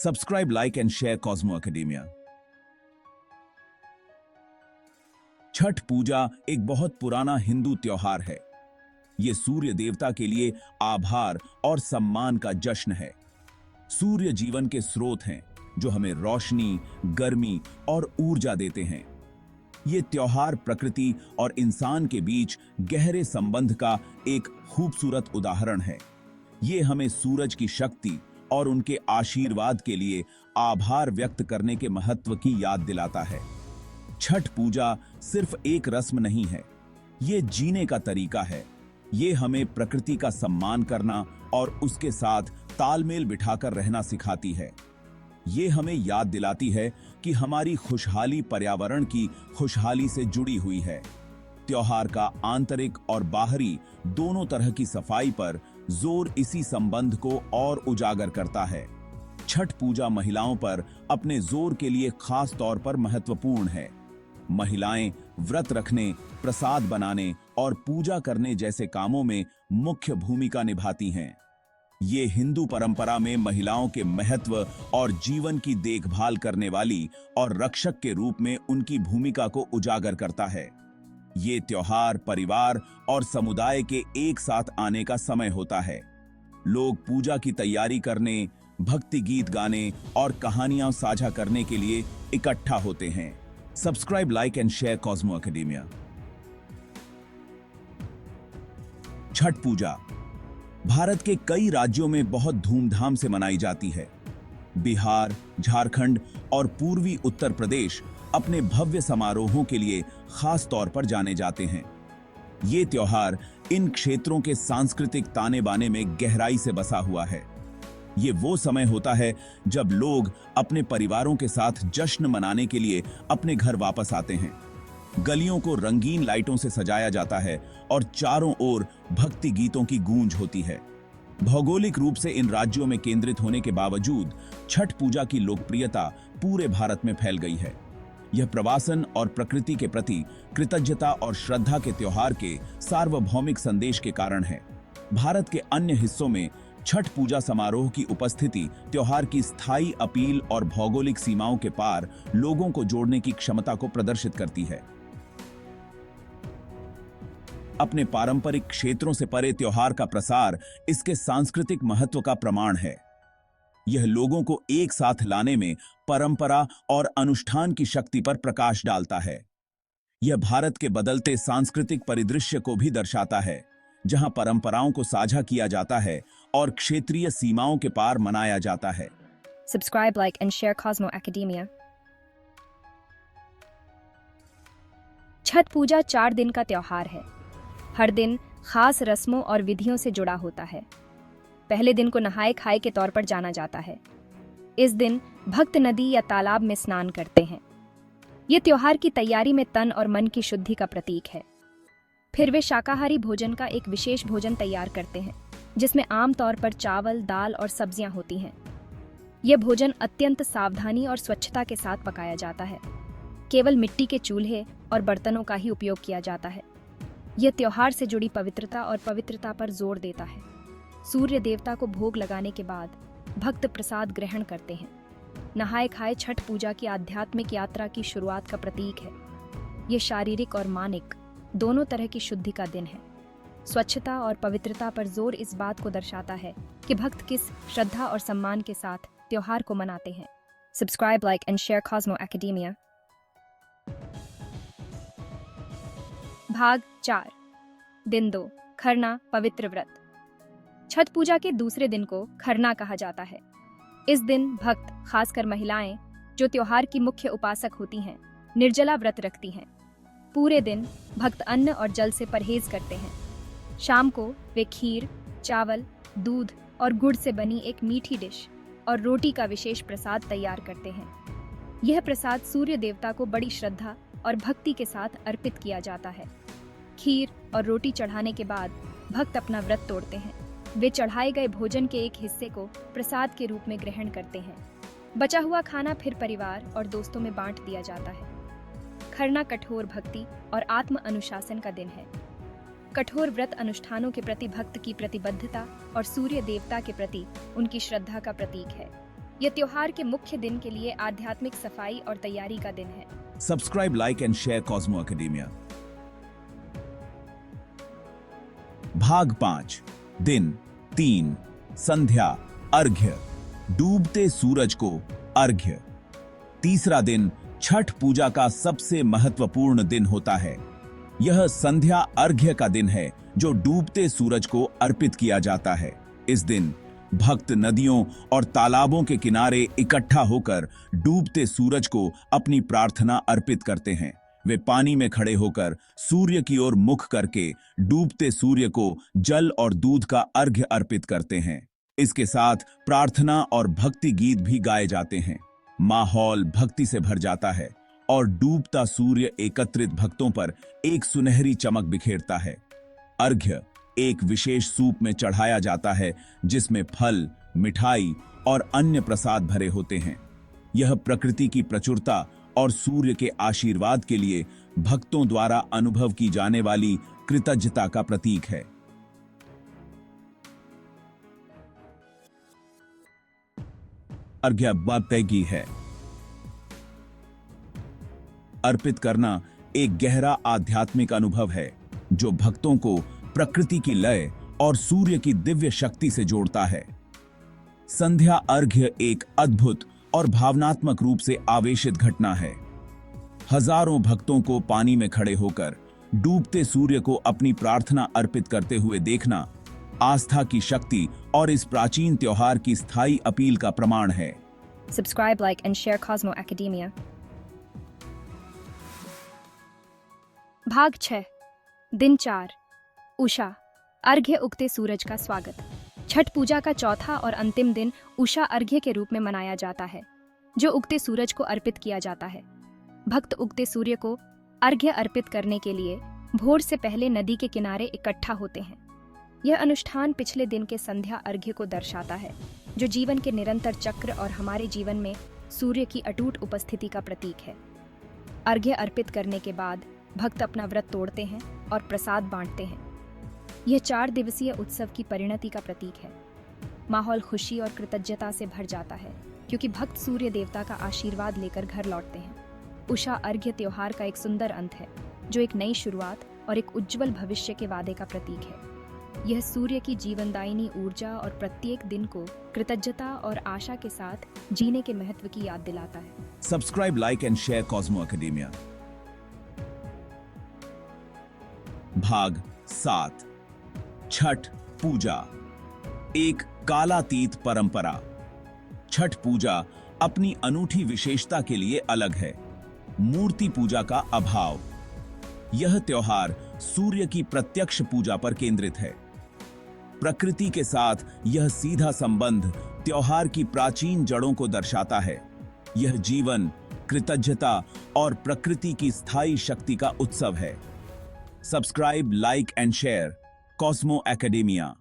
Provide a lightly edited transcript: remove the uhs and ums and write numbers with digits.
Subscribe, like and share Cosmo Academia. Chhath Puja एक बहुत पुराना हिंदू त्योहार है। ये सूर्य देवता के लिए आभार और सम्मान का जश्न है। सूर्य जीवन के स्रोत हैं जो हमें रोशनी, गर्मी और ऊर्जा देते हैं। ये त्योहार प्रकृति और इंसान के बीच गहरे संबंध का एक खूबसूरत उदाहरण है। ये हमें सूरज की शक्ति और उनके आशीर्वाद के लिए आभार व्यक्त करने के महत्व की याद दिलाता है। छठ पूजा सिर्फ एक रस्म नहीं है, ये जीने का तरीका है। ये हमें प्रकृति का सम्मान करना और उसके साथ तालमेल बिठाकर रहना सिखाती है। ये हमें याद दिलाती है कि हमारी खुशहाली पर्यावरण की खुशहाली से जुड़ी हुई है। त्योहार का आंतरिक और बाहरी दोनों तरह की सफाई पर जोर इसी संबंध को और उजागर करता है। छठ पूजा महिलाओं पर अपने जोर के लिए खास तौर पर महत्वपूर्ण है। महिलाएं व्रत रखने, प्रसाद बनाने और पूजा करने जैसे कामों में मुख्य भूमिका निभाती हैं। ये हिंदू परंपरा में महिलाओं के महत्व और जीवन की देखभाल करने वाली और रक्षक के रूप में उनकी भूमिका को उजागर करता है। ये त्योहार परिवार और समुदाय के एक साथ आने का समय होता है। लोग पूजा की तैयारी करने, भक्ति गीत गाने और कहानियां साझा करने के लिए इकट्ठा होते हैं। Subscribe, like and share Cosmo Academia. Chhath Puja Bharat के कई राज्यों में बहुत धूमधाम से मनाई जाती है। बिहार, झारखंड और पूर्वी उत्तर प्रदेश अपने भव्य समारोहों के लिए खास तौर पर जाने जाते हैं। ये त्योहार इन क्षेत्रों के सांस्कृतिक ताने बाने में गहराई से बसा हुआ है। ये वो समय होता है जब लोग अपने परिवारों के साथ जश्न मनाने के लिए अपने घर वापस आते हैं। गलियों को रंगीन लाइटों से सजाया जाता है और चारों ओर भक्ति गीतों की गूंज होती है। भौगोलिक रूप से इन राज्यों में केंद्रित होने के बावजूद छठ पूजा की लोकप्रियता पूरे भारत में फैल गई है। यह प्रवासन और प्रकृति के प्रति कृतज्ञता और श्रद्धा के त्योहार के सार्वभौमिक संदेश के कारण है। भारत के अन्य हिस्सों में छठ पूजा समारोह की उपस्थिति त्योहार की स्थायी अपील और भौगोलिक सीमाओं के पार लोगों को जोड़ने की क्षमता को प्रदर्शित करती है। अपने पारंपरिक क्षेत्रों से परे त्योहार का प्रसार इसके सांस्कृतिक महत्व का प्रमाण है। यह लोगों को एक साथ लाने में परंपरा और अनुष्ठान की शक्ति पर प्रकाश डालता है। यह भारत के बदलते सांस्कृतिक परिदृश्य को भी दर्शाता है, जहां परंपराओं को साझा किया जाता है और क्षेत्रीय सीमाओं के पार मनाया जाता है। Subscribe, like and share Cosmo Academia. Chhath पूजा 4 दिन का त्योहार है। हर दिन खास रस्मों और विधियों से जुड़ा होता है। पहले दिन को नहाए खाए के तौर पर जाना जाता है। इस दिन भक्त नदी या तालाब में स्नान करते हैं। ये त्योहार की तैयारी में तन और मन की शुद्धि का प्रतीक है। फिर वे शाकाहारी भोजन का एक विशेष भोजन तैयार करते हैं, जिसमें आमतौर पर चावल, दाल और सब्जियां होती हैं। यह भोजन अत्यंत सावधानी और स्वच्छता के साथ पकाया जाता है। केवल मिट्टी के चूल्हे और बर्तनों का ही उपयोग किया जाता है। यह त्योहार से जुड़ी पवित्रता पर जोर देता है। सूर्य देवता को भोग लगाने के बाद भक्त प्रसाद ग्रहण करते हैं। नहाए खाए छठ पूजा की आध्यात्मिक यात्रा की शुरुआत का प्रतीक है। यह शारीरिक और मानसिक दोनों तरह की शुद्धि का दिन है। स्वच्छता और पवित्रता पर जोर इस बात को दर्शाता है कि भक्त किस श्रद्धा और सम्मान के साथ त्योहार को मनाते हैं। Subscribe, like and share Cosmo academia. भाग 4, दिन 2, खरना, पवित्र व्रत। छठ पूजा के दूसरे दिन को खरना कहा जाता है। इस दिन भक्त, खासकर महिलाएं जो त्योहार की मुख्य उपासक होती हैं, निर्जला व्रत रखती हैं। पूरे दिन भक्त अन्न और जल से परहेज करते हैं। शाम को वे खीर, चावल, दूध और गुड़ से बनी एक मीठी डिश और रोटी का विशेष प्रसाद तैयार करते हैं। यह प्रसाद सूर्य देवता को बड़ी श्रद्धा और भक्ति के साथ अर्पित किया जाता है। खीर और रोटी चढ़ाने के बाद भक्त अपना व्रत तोड़ते हैं। वे चढ़ाए गए भोजन के एक हिस्से को प्रसाद के रूप में ग्रहण करते हैं। बचा हुआ खाना फिर परिवार और दोस्तों में बांट दिया जाता है। खरना कठोर भक्ति और आत्म अनुशासन का दिन है। कठोर व्रत अनुष्ठानों के प्रति भक्त की प्रतिबद्धता और सूर्य देवता के प्रति उनकी श्रद्धा का प्रतीक है। यह त्योहार के मुख्य दिन के लिए आध्यात्मिक सफाई और तैयारी का दिन है। Subscribe, like and share Cosmo academia. भाग 5, दिन 3, संध्या अर्घ्य, डूबते सूरज को अर्घ्य। तीसरा दिन छठ पूजा का सबसे महत्वपूर्ण दिन होता है। यह संध्या अर्घ्य का दिन है जो डूबते सूरज को अर्पित किया जाता है। इस दिन भक्त नदियों और तालाबों के किनारे इकट्ठा होकर डूबते सूरज को अपनी प्रार्थना अर्पित करते हैं। वे पानी में खड़े होकर सूर्य की ओर मुख करके डूबते सूर्य को जल और दूध का अर्घ्य अर्पित करते हैं। इसके साथ प्रार्थना और भक्ति गीत भी गाए जाते हैं। माहौल भक्ति से भर जाता है और डूबता सूर्य एकत्रित भक्तों पर एक सुनहरी चमक बिखेरता है। अर्घ्य एक विशेष सूप में चढ़ाया जाता है जिसमें फल, मिठाई और अन्य प्रसाद भरे होते हैं। यह प्रकृति की प्रचुरता और सूर्य के आशीर्वाद के लिए भक्तों द्वारा अनुभव की जाने वाली कृतज्ञता का प्रतीक है। अर्घ्य पैगी है। अर्पित करना एक गहरा आध्यात्मिक अनुभव है जो भक्तों को प्रकृति की लय और सूर्य की दिव्य शक्ति से जोड़ता है। संध्या अर्घ्य एक अद्भुत और भावनात्मक रूप से आवेशित घटना है। हजारों भक्तों को पानी में खड़े होकर डूबते सूर्य को अपनी प्रार्थना अर्पित करते हुए देखना आस्था की शक्ति और इस प्राचीन त्योहार की स्थायी अपील का प्रमाण है। Subscribe, like and share Cosmo Academia. भाग 6, दिन 4, उषा अर्घ्य, उगते सूरज का स्वागत। छठ पूजा का चौथा और अंतिम दिन उषा अर्घ्य के रूप में मनाया जाता है, जो उगते सूरज को अर्पित किया जाता है। भक्त उगते सूर्य को अर्घ्य अर्पित करने के लिए भोर से पहले नदी के किनारे इकट्ठा होते हैं। यह अनुष्ठान पिछले दिन के संध्या अर्घ्य को दर्शाता है, जो जीवन के निरंतर चक्र और हमारे जीवन में सूर्य की अटूट उपस्थिति का प्रतीक है। अर्घ्य अर्पित करने के बाद भक्त अपना व्रत तोड़ते हैं और प्रसाद बांटते हैं। यह 4 दिवसीय उत्सव की परिणति का प्रतीक है। माहौल खुशी और कृतज्ञता से भर जाता है क्योंकि भक्त सूर्य देवता का आशीर्वाद लेकर घर लौटते हैं। उषा अर्घ्य त्योहार का एक सुंदर अंत है, जो एक नई शुरुआत और एक उज्जवल भविष्य के वादे का प्रतीक है। यह सूर्य की जीवनदायिनी ऊर्जा और प्रत्येक दिन को कृतज्ञता और आशा के साथ जीने के महत्व की याद दिलाता है। Subscribe, like and share Cosmo academia. भाग 7, छठ पूजा एक कालातीत परंपरा। छठ पूजा अपनी अनूठी विशेषता के लिए अलग है। मूर्ति पूजा का अभाव। यह त्योहार सूर्य की प्रत्यक्ष पूजा पर केंद्रित है। प्रकृति के साथ यह सीधा संबंध त्योहार की प्राचीन जड़ों को दर्शाता है। यह जीवन, कृतज्ञता और प्रकृति की स्थायी शक्ति का उत्सव है। Subscribe, like and share Cosmo academia.